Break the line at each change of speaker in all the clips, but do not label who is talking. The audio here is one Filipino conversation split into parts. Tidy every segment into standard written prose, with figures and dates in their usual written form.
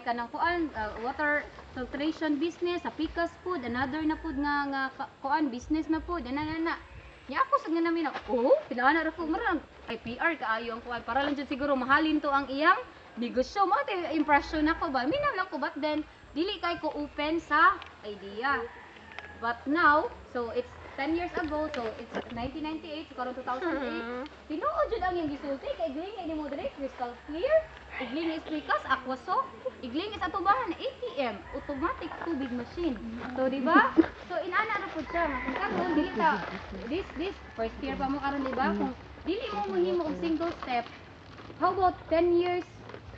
kanang kuan water filtration business sa Picas Food, another na pud nga kuan business na pud ana. Ya ako sa namin pinana ra ko marang ay PR kaayo ang kuan para lang jud siguro mahalin to ang iyang negosyo mo te impression ako ba minaw lang ko but then dili kay ko open sa idea. But now, so it's 10 years ago, so it's 1998, so karon 2008. Tinuod jud ang iyang gisulti kay igling ni mo diri crystal clear. Igling is Picas, Aquaso. Igling is atubangan ATM, automatic tubig machine. So di ba? So inana ra pud siya nga kung karon dili ta this first year pa mo karon di ba? Kung dili mo mahimo og single step, how about 10 years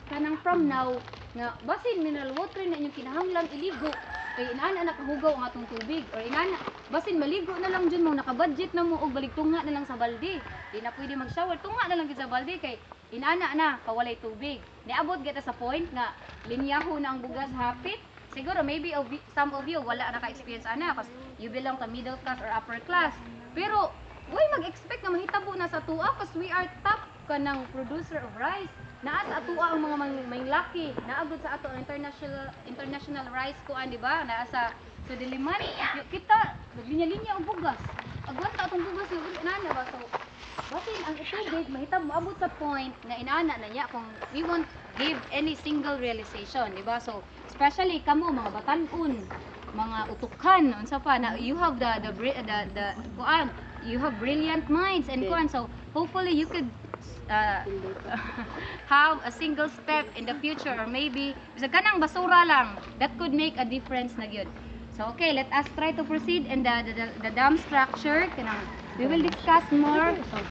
kanang from now nga basin mineral water na inyong kinahanglan iligo kay inana nakahugaw ang atong tubig or inana basin maligo na lang jud mo naka-budget na mo og baligtunga na lang sa balde di na pwede mag-shower tunga na lang gid sa balde kay inana na kawalay tubig niabot kita sa point nga linyaho na ang bugas hapit siguro maybe some of you wala na ka-experience ana kasi you belong to middle class or upper class pero way mag-expect na mahitabo na sa tuwa kasi we are top kanang producer of rice naa sa atoa ang mga may laki naabot sa ato ang international rice kuan di ba naa sa Diliman kita linya-linya og bugas agwan ta atong bugas na inana ba so basin ang tubig mahitabo maabot sa point nga inana na niya kung we won't give any single realization di ba so especially kamo mga batan-on mga utukan unsa pa na you have the kuan you have brilliant minds and kuan so hopefully you could have a single step in the future or maybe bisa kanang basura lang that could make a difference na gyud so okay let us try to proceed in the dam structure kanang we will discuss more